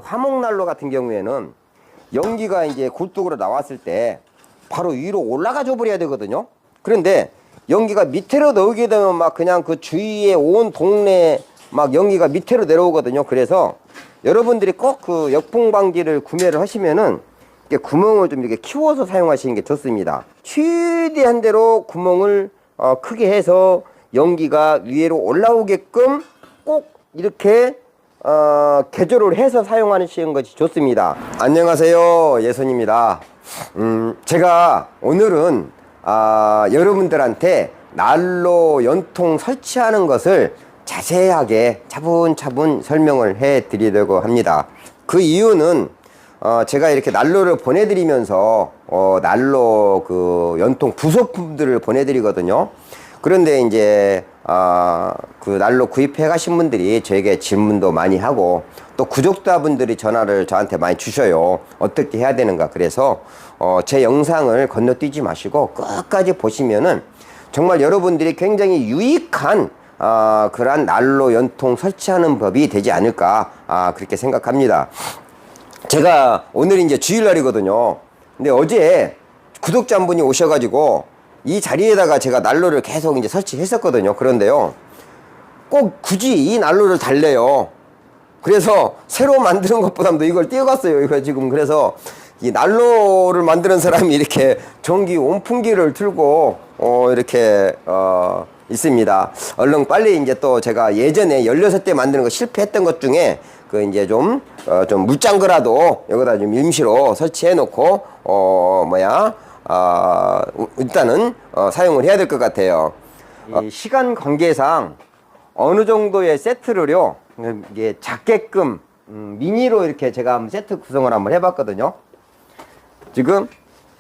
화목난로 같은 경우에는 연기가 이제 굴뚝으로 나왔을 때 바로 위로 올라가 줘 버려야 되거든요. 그런데 연기가 밑으로 나오게 되면 막 그냥 그 주위에 온 동네 막 연기가 밑으로 내려오거든요. 그래서 여러분들이 꼭 그 역풍방지를 구매를 하시면은 구멍을 좀 이렇게 키워서 사용하시는 게 좋습니다. 최대한 대로 구멍을 크게 해서 연기가 위로 올라오게끔 꼭 이렇게 개조를 해서 사용하시는 것이 좋습니다. 안녕하세요, 예선입니다. 제가 오늘은 여러분들한테 난로 연통 설치하는 것을 자세하게 차분차분 설명을 해 드리려고 합니다. 그 이유는 제가 이렇게 난로를 보내드리면서 난로 그 연통 부속품들을 보내드리거든요. 그런데 이제 그 난로 구입해 가신 분들이 저에게 질문도 많이 하고 또 구독자분들이 전화를 저한테 많이 주셔요. 어떻게 해야 되는가. 그래서 제 영상을 건너뛰지 마시고 끝까지 보시면은 정말 여러분들이 굉장히 유익한 그러한 난로 연통 설치하는 법이 되지 않을까 그렇게 생각합니다. 제가 오늘 이제 주일날이거든요. 근데 어제 구독자 한 분이 오셔가지고 이 자리에다가 제가 난로를 계속 이제 설치했었거든요. 그런데요, 꼭 굳이 이 난로를 달래요. 그래서 새로 만드는 것보다도 이걸 띄어갔어요. 이거 지금. 그래서 이 난로를 만드는 사람이 이렇게 전기 온풍기를 틀고 이렇게 있습니다. 얼른 빨리 이제 또 제가 예전에 16대 만드는 거 실패했던 것 중에 그 이제 좀 물장 거라도 여기다 좀 임시로 설치해 놓고 일단은 사용을 해야 될 것 같아요. 이 시간 관계상 어느 정도의 세트를요 이게 작게끔 미니로 이렇게 제가 한번 세트 구성을 한번 해봤거든요. 지금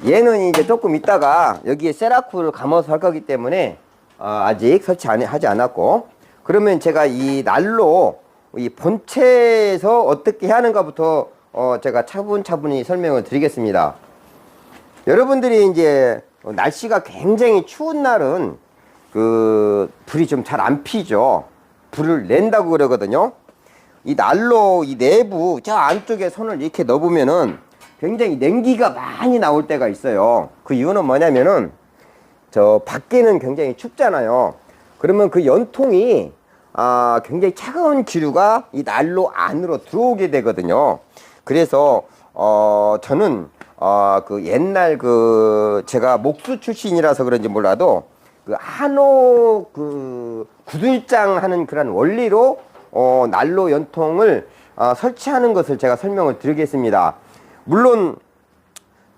얘는 이제 조금 있다가 여기에 세라쿠를 감아서 할 거기 때문에 아직 설치하지 않았고, 그러면 제가 이 난로 이 본체에서 어떻게 하는가부터 제가 차분차분히 설명을 드리겠습니다. 여러분들이 이제 날씨가 굉장히 추운 날은 그 불이 좀 잘 안 피죠. 불을 낸다고 그러거든요. 이 난로 이 내부 저 안쪽에 손을 이렇게 넣어보면은 굉장히 냉기가 많이 나올 때가 있어요. 그 이유는 뭐냐면은 저 밖에는 굉장히 춥잖아요. 그러면 그 연통이 굉장히 차가운 기류가 이 난로 안으로 들어오게 되거든요. 그래서 저는 그 옛날 그 제가 목수 출신이라서 그런지 몰라도 그 한옥 그 구들장 하는 그런 원리로 난로 연통을 설치하는 것을 제가 설명을 드리겠습니다. 물론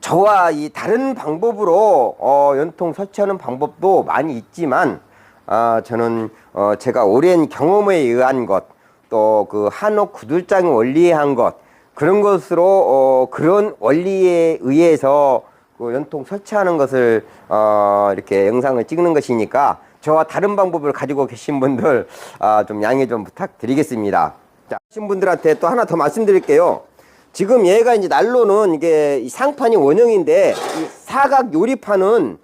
저와 이 다른 방법으로 연통 설치하는 방법도 많이 있지만 저는 제가 오랜 경험에 의한 것, 또 그 한옥 구들장 원리에 한 것, 그런 것으로 그런 원리에 의해서 그 연통 설치하는 것을 이렇게 영상을 찍는 것이니까 저와 다른 방법을 가지고 계신 분들 좀 양해 좀 부탁드리겠습니다. 자, 하신 분들한테 또 하나 더 말씀드릴게요. 지금 얘가 이제 난로는 이게 이 상판이 원형인데 이 사각 요리판은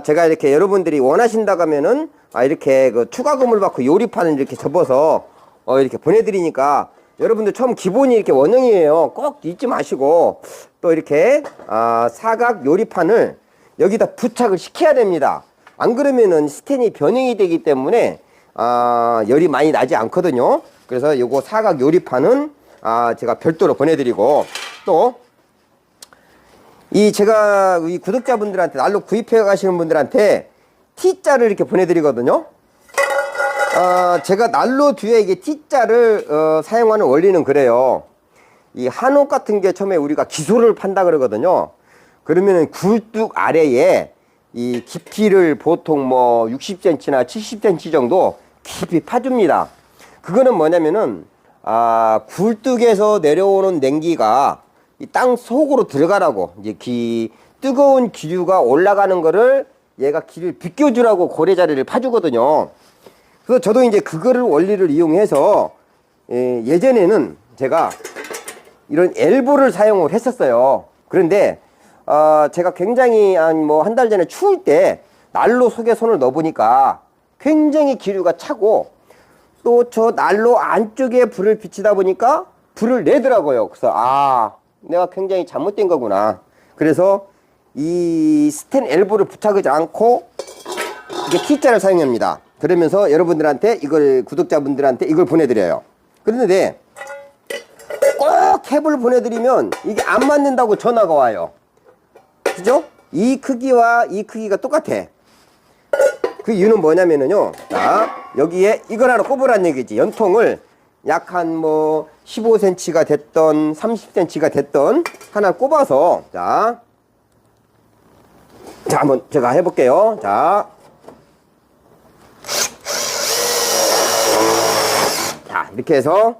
제가 이렇게 여러분들이 원하신다고 하면은 이렇게 그 추가금을 받고 요리판을 이렇게 접어서 이렇게 보내드리니까 여러분들 처음 기본이 이렇게 원형이에요. 꼭 잊지 마시고 또 이렇게 사각 요리판을 여기다 부착을 시켜야 됩니다. 안 그러면은 스텐이 변형이 되기 때문에 열이 많이 나지 않거든요. 그래서 요거 사각 요리판은 제가 별도로 보내드리고, 또 이 제가 이 구독자분들한테 난로 구입해 가시는 분들한테 T자를 이렇게 보내드리거든요. 제가 난로 뒤에 이게 T자를 사용하는 원리는 그래요. 이 한옥 같은 게 처음에 우리가 기소를 판다 그러거든요. 그러면은 굴뚝 아래에 이 깊이를 보통 뭐 60cm나 70cm 정도 깊이 파줍니다. 그거는 뭐냐면은 굴뚝에서 내려오는 냉기가 이 땅 속으로 들어가라고, 이제 뜨거운 기류가 올라가는 거를 얘가 기를 비껴주라고 고래자리를 파주거든요. 그래서 저도 이제 그거를 원리를 이용해서 예전에는 제가 이런 엘보를 사용을 했었어요. 그런데 제가 굉장히 한 달 전에 추울 때 난로 속에 손을 넣어보니까 굉장히 기류가 차고, 또 저 난로 안쪽에 불을 비치다 보니까 불을 내더라고요. 그래서 내가 굉장히 잘못된 거구나. 그래서 이 스텐 엘보를 부착하지 않고 이게 T자를 사용합니다. 그러면서 여러분들한테 이걸, 구독자분들한테 이걸 보내드려요. 그런데 꼭 캡을 보내드리면 이게 안 맞는다고 전화가 와요. 그죠? 이 크기와 이 크기가 똑같아. 그 이유는 뭐냐면은요, 자, 여기에 이걸 하나 꼽으란 얘기지. 연통을 약 한 뭐 15cm가 됐던 30cm가 됐던 하나 꼽아서, 자, 한번 제가 해볼게요. 자, 이렇게 해서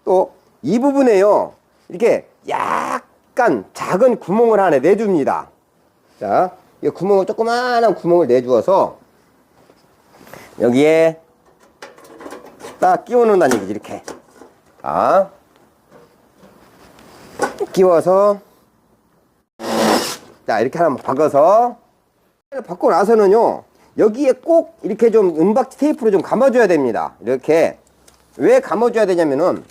또 이 부분에요, 이렇게 약간 작은 구멍을 하나 내줍니다. 자, 이 구멍을, 조그마한 구멍을 내주어서 여기에 딱 끼워 놓는다는 얘기지. 이렇게 끼워서, 자, 이렇게 하나 박아서, 박고 나서는요, 여기에 꼭 이렇게 좀 은박 테이프로 좀 감아줘야 됩니다. 이렇게. 왜 감아줘야 되냐면은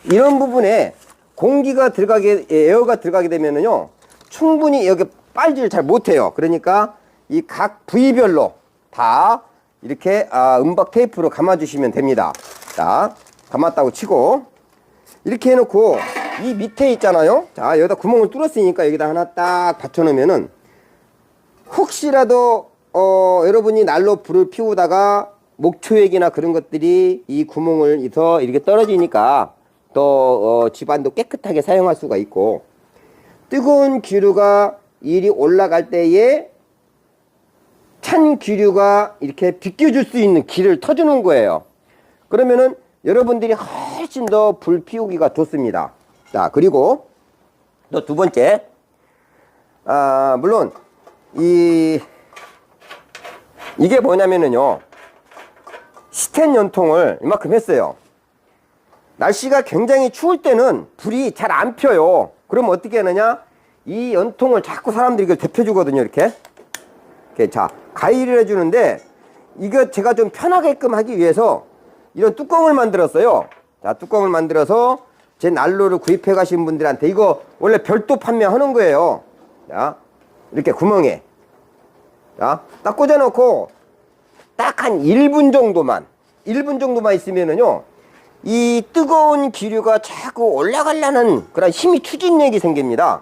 이런 부분에 공기가 들어가게, 에어가 들어가게 되면은요, 충분히 여기 빨지를 잘 못해요. 그러니까 이 각 부위별로 다 이렇게 은박 테이프로 감아주시면 됩니다. 자, 감았다고 치고 이렇게 해놓고 이 밑에 있잖아요. 자, 여기다 구멍을 뚫었으니까 여기다 하나 딱 받쳐놓으면은 혹시라도 여러분이 난로 불을 피우다가 목초액이나 그런 것들이 이 구멍을 더 이렇게 떨어지니까 또 집안도 깨끗하게 사용할 수가 있고, 뜨거운 기류가 이리 올라갈 때에 찬 기류가 이렇게 비껴줄 수 있는 길을 터주는 거예요. 그러면은 여러분들이 훨씬 더 불 피우기가 좋습니다. 자, 그리고 또 두 번째, 물론 이게 뭐냐면은요, 스텐 연통을 이만큼 했어요. 날씨가 굉장히 추울 때는 불이 잘 안 펴요. 그럼 어떻게 하느냐, 이 연통을 자꾸 사람들이 이걸 데펴주거든요. 이렇게 자, 가위를 해주는데, 이거 제가 좀 편하게끔 하기 위해서 이런 뚜껑을 만들었어요. 자, 뚜껑을 만들어서 제 난로를 구입해 가신 분들한테, 이거 원래 별도 판매하는 거예요. 자, 이렇게 구멍에, 자, 딱 꽂아놓고 딱 한 1분 정도만 있으면은요, 이 뜨거운 기류가 자꾸 올라가려는 그런 힘이, 추진력이 생깁니다.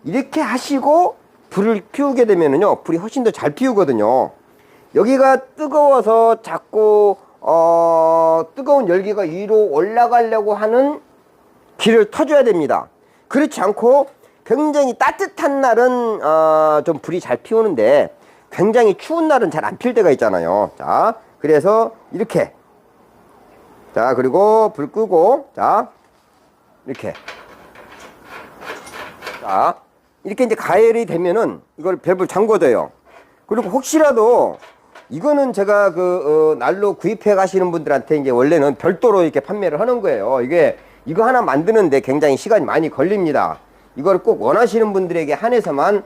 이렇게 하시고 불을 피우게 되면은요, 불이 훨씬 더 잘 피우거든요. 여기가 뜨거워서 자꾸 뜨거운 열기가 위로 올라가려고 하는 길을 터줘야 됩니다. 그렇지 않고 굉장히 따뜻한 날은 좀 불이 잘 피우는데 굉장히 추운 날은 잘 안 필 때가 있잖아요. 자, 그래서 이렇게, 자, 그리고 불 끄고, 자, 이렇게, 자, 이렇게 이제 가열이 되면은 이걸 밸브를 잠궈줘요. 그리고 혹시라도 이거는 제가 난로 구입해 가시는 분들한테 이제 원래는 별도로 이렇게 판매를 하는 거예요. 이거 하나 만드는데 굉장히 시간이 많이 걸립니다. 이걸 꼭 원하시는 분들에게 한해서만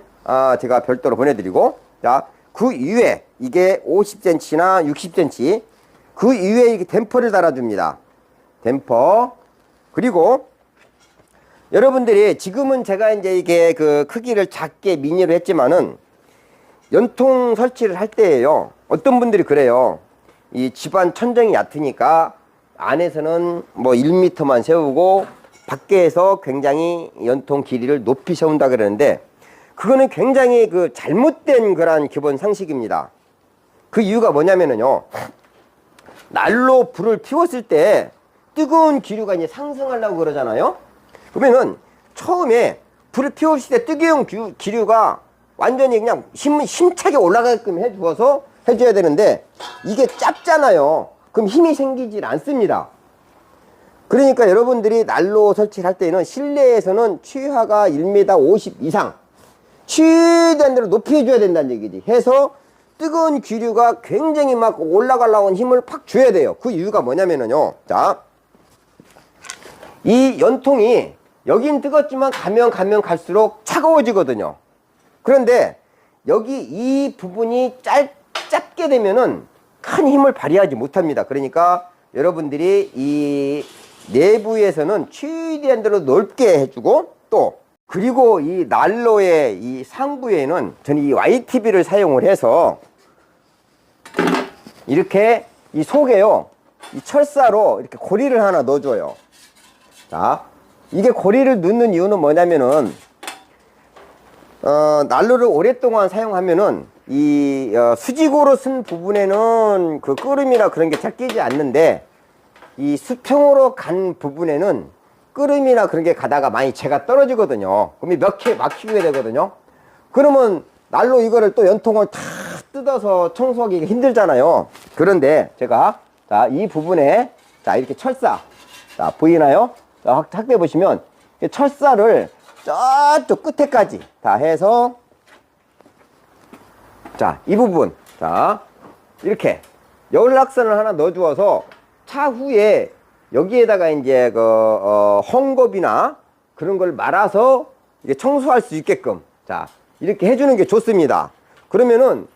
제가 별도로 보내드리고, 자, 그 이외에 이게 50cm나 60cm, 그 이외에 이렇게 댐퍼를 달아줍니다. 댐퍼. 그리고 여러분들이 지금은 제가 이제 이게 그 크기를 작게 미니로 했지만은 연통 설치를 할 때에요, 어떤 분들이 그래요. 이 집안 천정이 얕으니까 안에서는 뭐 1m만 세우고 밖에서 굉장히 연통 길이를 높이 세운다 그러는데, 그거는 굉장히 잘못된 그런 기본 상식입니다. 그 이유가 뭐냐면은요, 난로 불을 피웠을 때 뜨거운 기류가 이제 상승하려고 그러잖아요. 그러면은 처음에 불을 피웠을 때 뜨거운 기류가 완전히 그냥 힘차게 올라가게끔 해줘야 되는데, 이게 짧잖아요. 그럼 힘이 생기질 않습니다. 그러니까 여러분들이 난로 설치를 할 때는 실내에서는 최하가 1m 50 이상 최대한 대로 높이 해줘야 된다는 얘기지. 해서 뜨거운 기류가 굉장히 막 올라가려고 힘을 팍 줘야 돼요. 그 이유가 뭐냐면은요, 자, 이 연통이 여긴 뜨겁지만 가면 갈수록 차가워지거든요. 그런데 여기 이 부분이 짧게 되면은 큰 힘을 발휘하지 못합니다. 그러니까 여러분들이 이 내부에서는 최대한대로 넓게 해주고, 또 그리고 이 난로의 이 상부에는 저는 이 YTB를 사용을 해서 이렇게 이 속에요, 이 철사로 이렇게 고리를 하나 넣어줘요. 자, 이게 고리를 넣는 이유는 뭐냐면은 난로를 오랫동안 사용하면은 이 수직으로 쓴 부분에는 그 끓음이나 그런 게 잘 끼지 않는데, 이 수평으로 간 부분에는 끓음이나 그런 게 가다가 많이 재가 떨어지거든요. 그럼 몇 개 막히게 되거든요. 그러면 난로 이거를 또 연통을 다 뜯어서 청소하기가 힘들잖아요. 그런데 제가 자, 이 부분에 자, 이렇게 철사, 자, 보이나요? 자, 확대 보시면 철사를 저쪽 끝에까지 다 해서, 자, 이 부분, 자, 이렇게 연락선을 하나 넣어 주어서 차후에 여기에다가 이제 헝겊이나 그런 걸 말아서 이게 청소할 수 있게끔, 자, 이렇게 해주는 게 좋습니다. 그러면은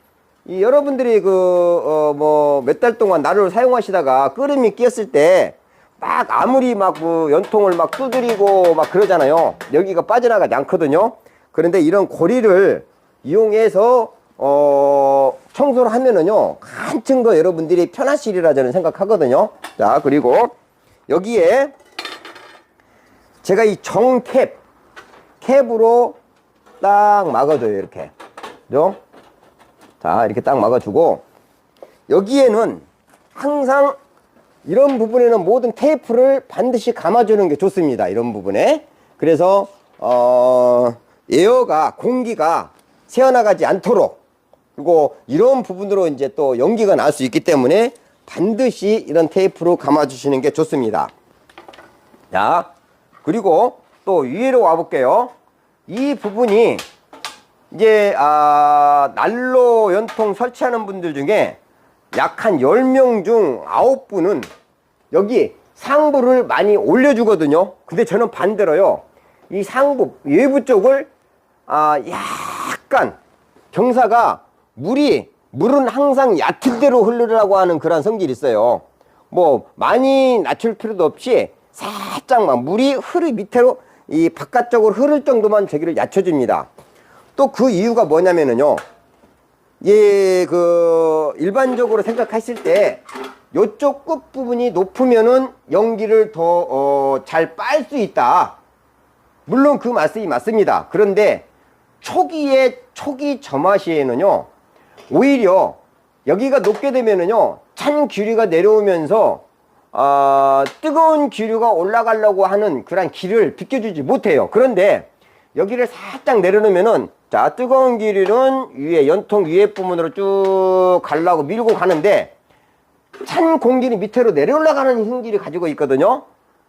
이 여러분들이 뭐 몇 달 동안 난로를 사용하시다가 끓음이 끼었을 때 막 아무리 막 연통을 막 두드리고 막 그러잖아요. 여기가 빠져나가지 않거든요. 그런데 이런 고리를 이용해서 청소를 하면은요, 한층 더 여러분들이 편하시리라 저는 생각하거든요. 자, 그리고 여기에 제가 이 캡으로 딱 막아줘요. 이렇게. 그죠? 자, 이렇게 딱 막아주고, 여기에는 항상 이런 부분에는 모든 테이프를 반드시 감아주는 게 좋습니다. 이런 부분에. 그래서 에어가, 공기가 새어나가지 않도록, 그리고 이런 부분으로 이제 또 연기가 날 수 있기 때문에 반드시 이런 테이프로 감아주시는 게 좋습니다. 자, 그리고 또 위로 와볼게요. 이 부분이 이제 난로 연통 설치하는 분들 중에 약 한 10명 중 9분은 여기 상부를 많이 올려주거든요. 근데 저는 반대로요, 이 상부 외부 쪽을 약간 경사가 물은 항상 얕은 대로 흐르라고 하는 그런 성질이 있어요. 뭐 많이 낮출 필요도 없이 살짝만 물이 밑으로 이 바깥쪽으로 흐를 정도만 저기를 얕춰줍니다. 또 그 이유가 뭐냐면은요, 일반적으로 생각하실 때 요쪽 끝부분이 높으면은 연기를 더 잘 빨 수 있다. 물론 그 말씀이 맞습니다. 그런데 초기 점화시에는요, 오히려 여기가 높게 되면은요, 찬 기류가 내려오면서 뜨거운 기류가 올라가려고 하는 그런 길을 비켜주지 못해요. 그런데 여기를 살짝 내려놓으면은, 자, 뜨거운 기류는 위에 연통 위에 부분으로 쭉 가려고 밀고 가는데, 찬 공기는 밑으로 내려 올라가는 힘기를 가지고 있거든요.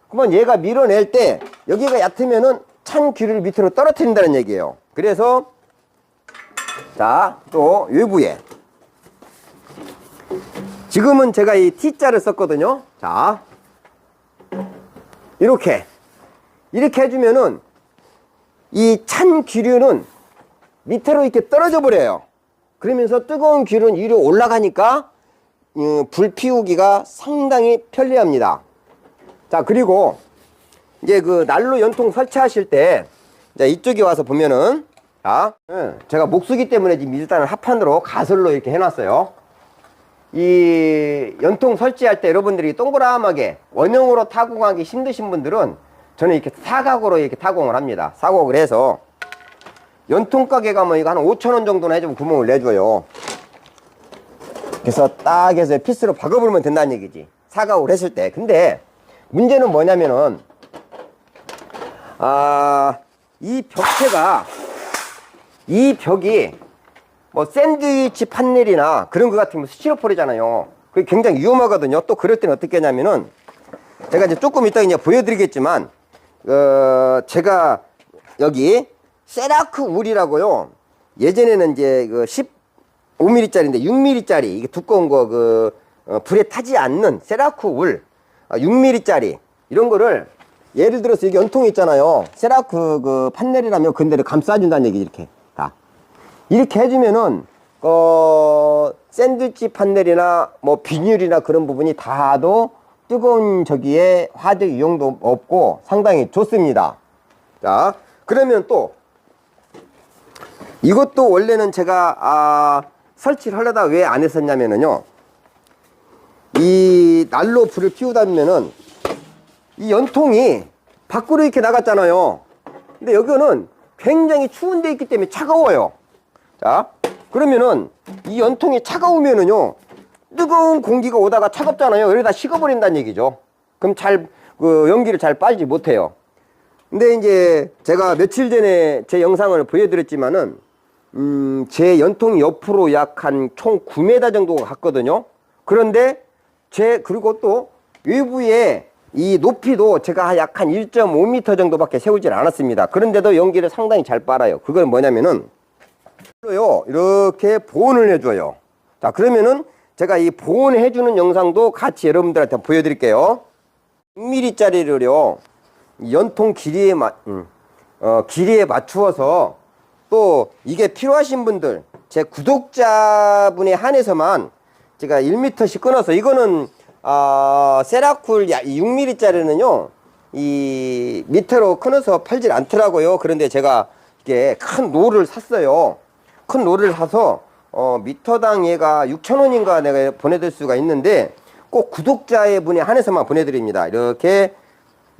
그러면 얘가 밀어낼 때 여기가 얕으면은 찬 기류를 밑으로 떨어뜨린다는 얘기예요. 그래서 자, 또 외부에 지금은 제가 이 T자를 썼거든요. 자, 이렇게 해주면은 이 찬 기류는 밑으로 이렇게 떨어져 버려요. 그러면서 뜨거운 기류는 위로 올라가니까 불 피우기가 상당히 편리합니다. 자, 그리고 이제 그 난로 연통 설치하실 때, 자, 이쪽에 와서 보면은, 자, 제가 목수기 때문에 지금 일단은 합판으로 가설로 이렇게 해놨어요. 이 연통 설치할 때 여러분들이 동그라하게 원형으로 타공하기 힘드신 분들은 저는 이렇게 사각으로 이렇게 타공을 합니다. 사각을 해서 연통 가게 가면 이거 한 5,000원 정도나 해주면 구멍을 내줘요. 그래서 딱 해서 피스로 박아보면 된다는 얘기지, 사각으로 했을 때. 근데 문제는 뭐냐면은 이 벽체가, 이 벽이 뭐 샌드위치 판넬이나 그런 거 같은 거 스티로폴이잖아요. 그게 굉장히 위험하거든요. 또 그럴 때는 어떻게 하냐면은, 제가 이제 조금 이따 이제 보여드리겠지만, 제가 여기 세라크 울이라고요. 예전에는 이제 그 15mm짜리인데 6mm짜리, 이게 두꺼운 거 불에 타지 않는 세라크 울, 6mm짜리 이런 거를, 예를 들어서 여기 연통이 있잖아요. 세라크 그 판넬이라면 근데를 감싸준다는 얘기. 이렇게 다 이렇게 해주면은 샌드위치 판넬이나 뭐 비닐이나 그런 부분이 닿아도 뜨거운 저기에 화재 유형도 없고 상당히 좋습니다. 자, 그러면 또 이것도 원래는 제가 설치를 하려다 왜 안 했었냐면은요, 이 난로 불을 피우다 보면은 이 연통이 밖으로 이렇게 나갔잖아요. 근데 여기는 굉장히 추운 데 있기 때문에 차가워요. 자, 그러면은 이 연통이 차가우면은요, 뜨거운 공기가 오다가 차갑잖아요. 이러다 식어버린다는 얘기죠. 그럼 연기를 잘 빨지 못해요. 근데 이제 제가 며칠 전에 제 영상을 보여드렸지만은 제 연통 옆으로 약 한 총 9m 정도가 갔거든요. 그런데 그리고 또 외부에 이 높이도 제가 약 한 1.5m 정도밖에 세우질 않았습니다. 그런데도 연기를 상당히 잘 빨아요. 그건 뭐냐면은 이렇게 보온을 해줘요. 자, 그러면은 제가 이 보온을 해주는 영상도 같이 여러분들한테 보여드릴게요. 6mm짜리를요 연통 길이에 맞추어서, 또 이게 필요하신 분들, 제 구독자분에 한해서만 제가 1m씩 끊어서, 이거는 세라쿨 6mm짜리는요 이 밑으로 끊어서 팔질 않더라고요. 그런데 제가 이게 큰 롤을 샀어요. 큰 롤을 사서 미터당 얘가 6,000원인가 내가 보내드릴 수가 있는데, 꼭 구독자의 분에 한해서만 보내드립니다. 이렇게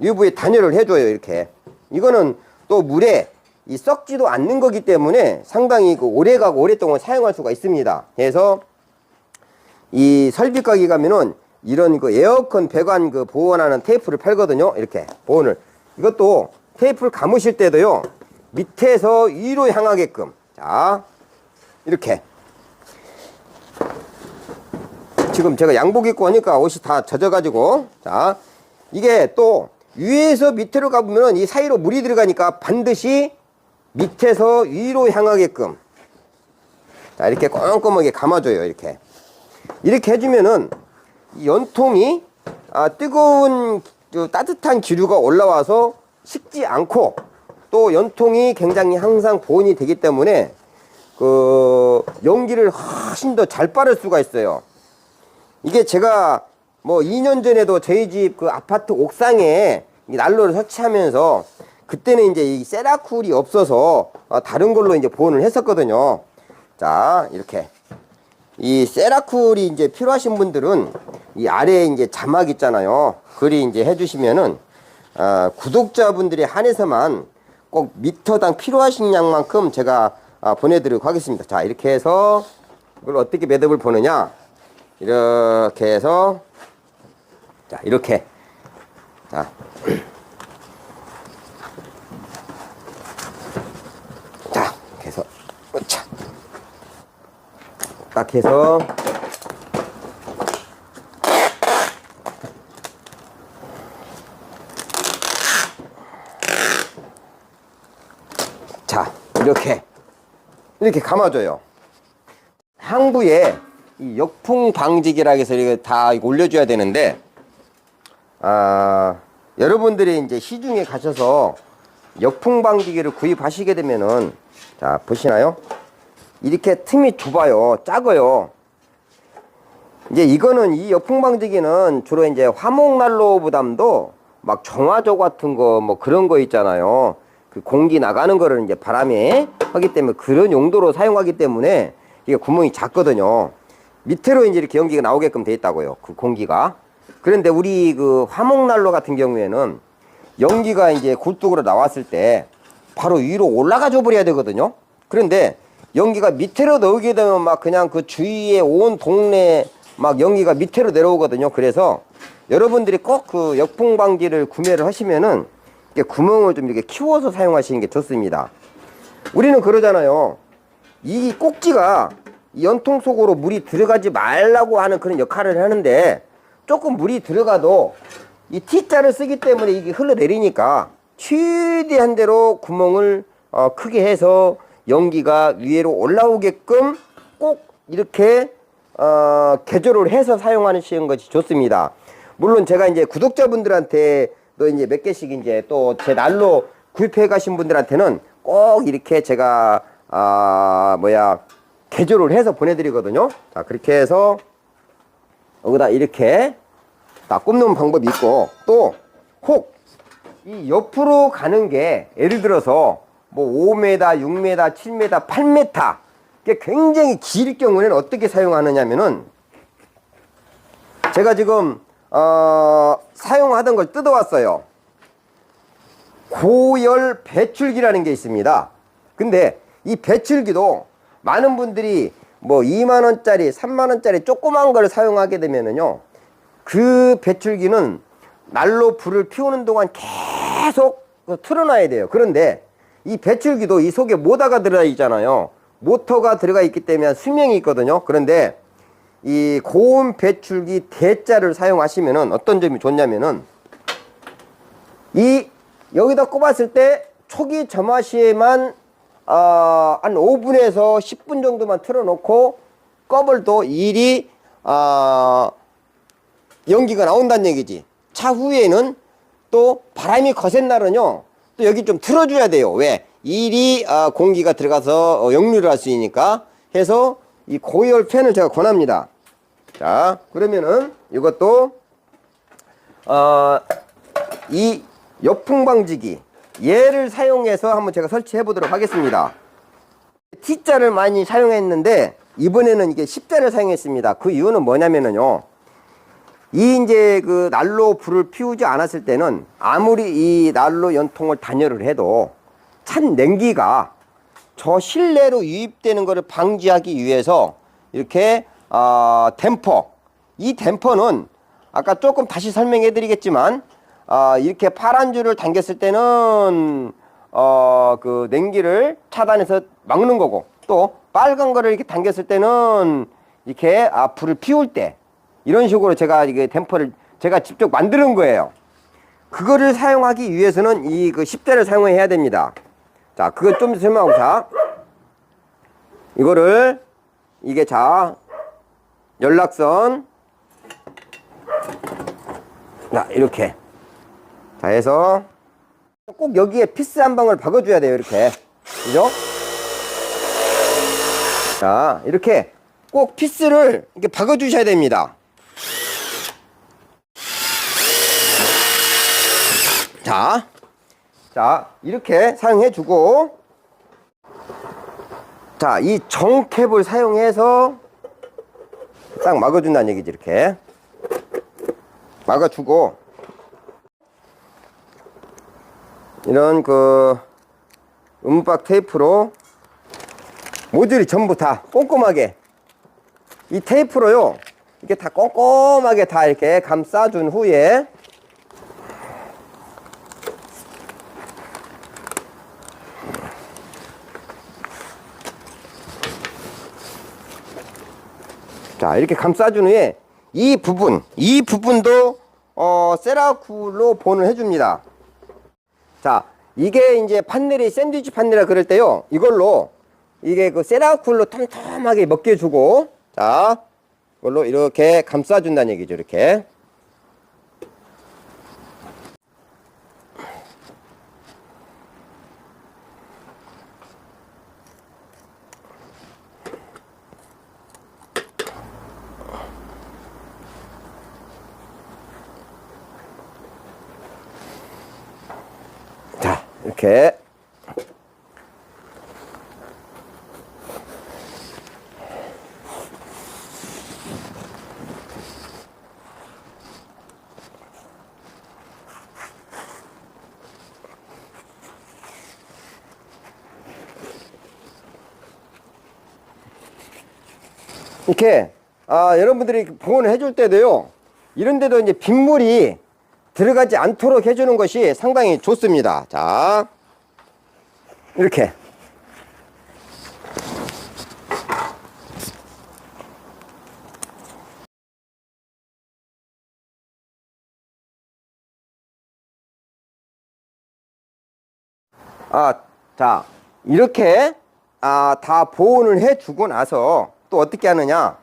UV 단열을 해줘요. 이렇게. 이거는 또 물에 썩지도 않는 거기 때문에 상당히 오래가고 오랫동안 사용할 수가 있습니다. 그래서 이 설비가게 가면은 이런 에어컨 배관 보온하는 테이프를 팔거든요. 이렇게 보온을. 이것도 테이프를 감으실 때도요, 밑에서 위로 향하게끔. 자, 이렇게. 지금 제가 양복 입고 오니까 옷이 다 젖어가지고, 자, 이게 또 위에서 밑으로 가보면 이 사이로 물이 들어가니까 반드시 밑에서 위로 향하게끔, 자, 이렇게 꼼꼼하게 감아줘요. 이렇게 해주면은 이 연통이 뜨거운 따뜻한 기류가 올라와서 식지 않고, 또 연통이 굉장히 항상 보온이 되기 때문에 연기를 훨씬 더 잘 빠를 수가 있어요. 이게 제가 뭐 2년 전에도 저희 집 아파트 옥상에 이 난로를 설치하면서, 그때는 이제 이 세라쿨이 없어서 다른 걸로 이제 보온을 했었거든요. 자, 이렇게 이 세라쿨이 이제 필요하신 분들은 이 아래에 이제 자막 있잖아요. 글이 이제 해주시면은 구독자분들에 한해서만 꼭 미터당 필요하신 양만큼 제가 보내드리도록 하겠습니다. 자, 이렇게 해서 이걸 어떻게 매듭을 보느냐, 이렇게 해서, 자, 이렇게, 자, 자, 이렇게 해서, 자, 딱 해서, 자, 이렇게 감아줘요. 항부에 이 역풍 방지기라 해서 이거 다 올려줘야 되는데, 여러분들이 이제 시중에 가셔서 역풍 방지기를 구입하시게 되면은, 자, 보시나요? 이렇게 틈이 좁아요. 작아요. 이제 이거는, 이 역풍 방지기는 주로 이제 화목난로보담도 막 정화조 같은 거 뭐 그런 거 있잖아요. 그 공기 나가는 거를 이제 바람에 하기 때문에 그런 용도로 사용하기 때문에 이게 구멍이 작거든요. 밑으로 이제 이렇게 연기가 나오게끔 돼 있다고요. 그 공기가. 그런데 우리 화목난로 같은 경우에는 연기가 이제 굴뚝으로 나왔을 때 바로 위로 올라가 줘 버려야 되거든요. 그런데 연기가 밑으로 나오게 되면 막 그냥 그 주위에 온 동네 막 연기가 밑으로 내려오거든요. 그래서 여러분들이 꼭 그 역풍 방지를 구매를 하시면은 구멍을 좀 이렇게 키워서 사용하시는 게 좋습니다. 우리는 그러잖아요. 이 꼭지가 이 연통 속으로 물이 들어가지 말라고 하는 그런 역할을 하는데, 조금 물이 들어가도 이 T자를 쓰기 때문에 이게 흘러내리니까 최대한 대로 구멍을 크게 해서 연기가 위로 올라오게끔 꼭 이렇게 개조를 해서 사용하시는 것이 좋습니다. 물론 제가 이제 구독자분들한테 또 이제 몇 개씩 이제 또 제 난로 구입해 가신 분들한테는 꼭 이렇게 제가 개조를 해서 보내드리거든요. 자, 그렇게 해서 여기다 이렇게 딱 꼽는 방법이 있고, 또 혹 이 옆으로 가는 게 예를 들어서 뭐 5m, 6m, 7m, 8m 이게 굉장히 길 경우에는 어떻게 사용하느냐면은 제가 지금 사용하던 걸 뜯어왔어요. 고열 배출기라는 게 있습니다. 근데 이 배출기도 많은 분들이 뭐 2만원짜리 3만원짜리 조그만 걸 사용하게 되면은요, 그 배출기는 난로 불을 피우는 동안 계속 틀어놔야 돼요. 그런데 이 배출기도 이 속에 모터가 들어가 있잖아요. 모터가 들어가 있기 때문에 수명이 있거든요. 그런데 이 고온 배출기 대자를 사용하시면은 어떤 점이 좋냐면은 이 여기다 꼽았을 때 초기 점화 시에만 한 5분에서 10분 정도만 틀어놓고 껍을 또 일이 연기가 나온다는 얘기지. 차후에는 또 바람이 거센 날은요, 또 여기 좀 틀어줘야 돼요. 왜? 일이 공기가 들어가서 역류를 할 수 있으니까 해서 이 고열 팬을 제가 권합니다. 자, 그러면은 이것도 이 역풍 방지기 얘를 사용해서 한번 제가 설치해 보도록 하겠습니다. T자를 많이 사용했는데 이번에는 이게 10자를 사용했습니다. 그 이유는 뭐냐면은요, 이 이제 그 난로 불을 피우지 않았을 때는 아무리 이 난로 연통을 단열을 해도 찬 냉기가 저 실내로 유입되는 것을 방지하기 위해서 이렇게 댐퍼, 이 댐퍼는 아까 조금 다시 설명해 드리겠지만 이렇게 파란 줄을 당겼을 때는 그 냉기를 차단해서 막는 거고, 또 빨간 거를 이렇게 당겼을 때는 이렇게 불을 피울 때 이런 식으로 제가 이게 댐퍼를 제가 직접 만드는 거예요. 그거를 사용하기 위해서는 이 그 10대를 사용해야 됩니다. 자, 그걸 좀 설명하고, 자, 이거를 이게 자 연락선, 자 이렇게 자 해서 꼭 여기에 피스 한 방울 박아줘야 돼요. 이렇게, 그죠? 자, 이렇게 꼭 피스를 이렇게 박아주셔야 됩니다. 자, 이렇게 사용해 주고, 자, 이 정캡을 사용해서 딱 막아준다는 얘기지. 이렇게 막아주고, 이런 그 음박 테이프로 모듈이 전부 다 꼼꼼하게, 이 테이프로요 이렇게 다 꼼꼼하게 다 이렇게 감싸준 후에 자, 이렇게 감싸준 후에 이 부분도 세라쿨로 본을 해줍니다. 자, 이게 이제 판넬이 샌드위치 판넬이라 그럴 때요, 이걸로 이게 그 세라쿨로 텀텀하게 먹게주고, 자, 이걸로 이렇게 감싸준다는 얘기죠. 이렇게. 자, 이렇게. 이렇게 여러분들이 보온을 해줄 때도요, 이런 데도 이제 빗물이 들어가지 않도록 해주는 것이 상당히 좋습니다. 자, 이렇게. 자, 이렇게 다 보온을 해주고 나서 또 어떻게 하느냐,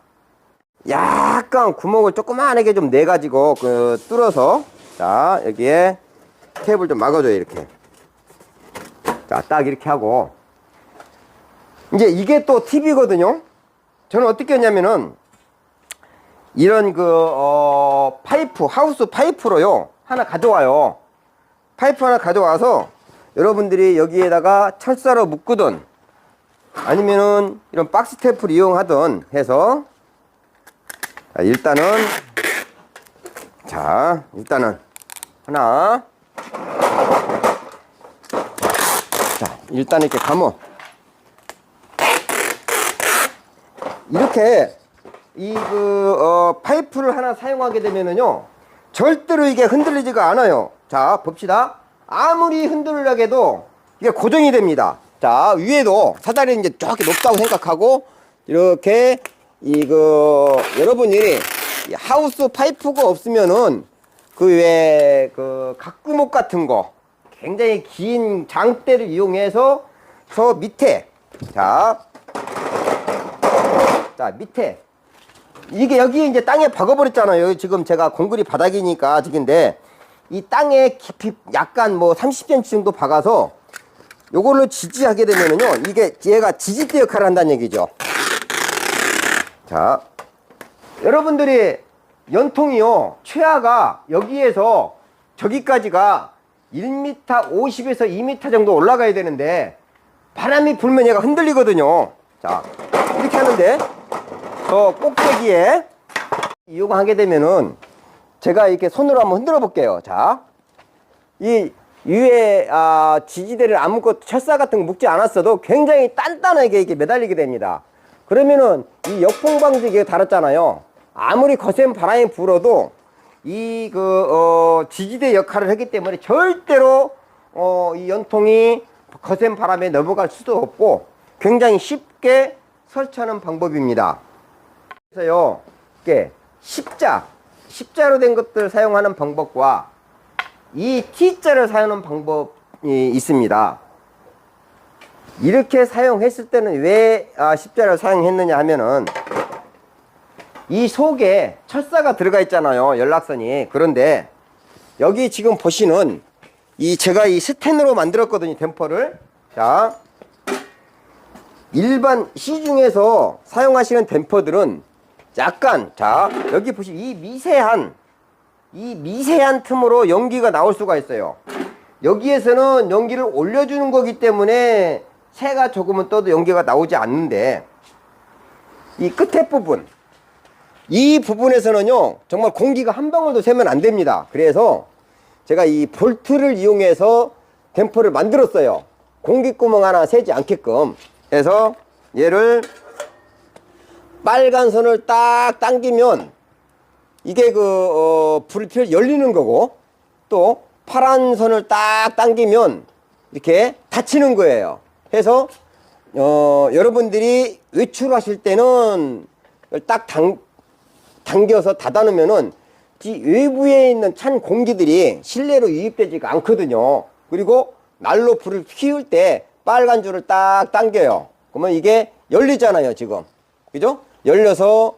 약간 구멍을 조그만하게 좀 내가지고 뚫어서, 자, 여기에 탭을 좀 막아줘요. 이렇게. 자, 딱 이렇게 하고, 이제 이게 또 팁이거든요. 저는 어떻게 했냐면은 이런 파이프, 하우스 파이프로요 하나 가져와요. 파이프 하나 가져와서 여러분들이 여기에다가 철사로 묶으든 아니면은 이런 박스 테이프를 이용하든 해서 일단은 하나, 자 일단 이렇게 감어. 이렇게 파이프를 하나 사용하게 되면은요 절대로 이게 흔들리지가 않아요. 자 봅시다. 아무리 흔들려고 해도 이게 고정이 됩니다. 자 위에도 사다리 이제 저렇게 높다고 생각하고 이렇게 여러분이 하우스 파이프가 없으면은 각구목 같은 거 굉장히 긴 장대를 이용해서 저 밑에 자 밑에 이게 여기 이제 땅에 박아버렸잖아요. 지금 제가 콘크리트 바닥이니까 아직인데 이 땅에 깊이 약간 뭐 30cm 정도 박아서 요걸로 지지하게 되면은요 이게 얘가 지지대 역할을 한다는 얘기죠. 자 여러분들이 연통이요 최하가 여기에서 저기까지가 1m 50에서 2m 정도 올라가야 되는데 바람이 불면 얘가 흔들리거든요. 자 이렇게 하는데 저 꼭대기에 이용하게 되면은 제가 이렇게 손으로 한번 흔들어 볼게요. 자, 이 위에 지지대를 아무것도 철사 같은 거 묶지 않았어도 굉장히 단단하게 이렇게 매달리게 됩니다. 그러면은 이 역풍 방지기에 달았잖아요. 아무리 거센 바람이 불어도 이 지지대 역할을 했기 때문에 절대로 이 연통이 거센 바람에 넘어갈 수도 없고 굉장히 쉽게 설치하는 방법입니다. 그래서요, 이게 십자로 된 것들을 사용하는 방법과 이 T자를 사용하는 방법이 있습니다. 이렇게 사용했을 때는 왜 십자를 사용했느냐 하면은 이 속에 철사가 들어가 있잖아요. 연락선이. 그런데 여기 지금 보시는 제가 이 스텐으로 만들었거든요. 댐퍼를. 자, 일반 시중에서 사용하시는 댐퍼들은 약간 자 여기 보시면 이 미세한 틈으로 연기가 나올 수가 있어요. 여기에서는 연기를 올려주는 거기 때문에 새가 조금은 떠도 연기가 나오지 않는데 이 끝에 부분 이 부분에서는요 정말 공기가 한 방울도 새면 안 됩니다. 그래서 제가 이 볼트를 이용해서 댐퍼를 만들었어요. 공기구멍 하나 새지 않게끔 해서 얘를 빨간 선을 딱 당기면 이게 불필 열리는 거고 또 파란 선을 딱 당기면 이렇게 닫히는 거예요. 해서 여러분들이 외출하실 때는 딱 당겨서 닫아 놓으면은 외부에 있는 찬 공기들이 실내로 유입되지가 않거든요. 그리고 난로 불을 피울 때 빨간 줄을 딱 당겨요. 그러면 이게 열리잖아요, 지금. 그죠? 열려서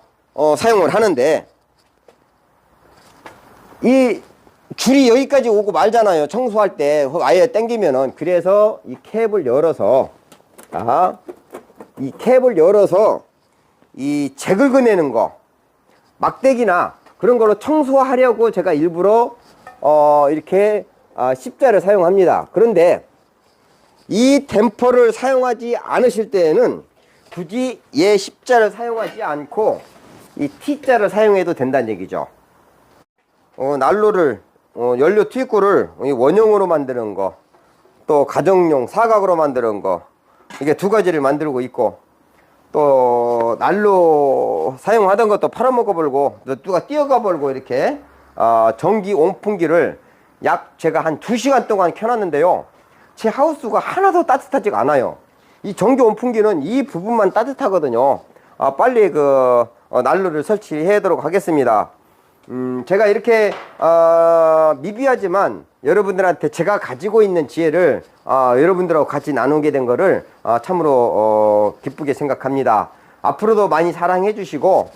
사용을 하는데 이 줄이 여기까지 오고 말잖아요. 청소할 때 아예 당기면은. 그래서 이 캡을 열어서 이 캡을 열어서 이 재 긁어내는 거 막대기나 그런 거로 청소하려고 제가 일부러 이렇게 십자를 사용합니다. 그런데 이 댐퍼를 사용하지 않으실 때에는 굳이 얘 십자를 사용하지 않고 이 T자를 사용해도 된다는 얘기죠. 난로를 연료 투입구를 원형으로 만드는 거, 또 가정용 사각으로 만드는 거, 이게 두 가지를 만들고 있고, 또 난로 사용하던 것도 팔아먹어 버리고 누가 뛰어가 버리고 이렇게 전기 온풍기를 제가 한 2시간 동안 켜놨는데요. 제 하우스가 하나도 따뜻하지가 않아요. 이 전기 온풍기는 이 부분만 따뜻하거든요. 빨리 난로를 설치하도록 하겠습니다. 제가 이렇게 미비하지만 여러분들한테 제가 가지고 있는 지혜를 여러분들하고 같이 나누게 된 거를 참으로 기쁘게 생각합니다. 앞으로도 많이 사랑해 주시고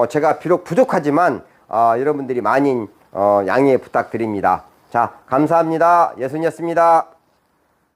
제가 비록 부족하지만 여러분들이 많이 양해 부탁드립니다. 자, 감사합니다. 예순이었습니다.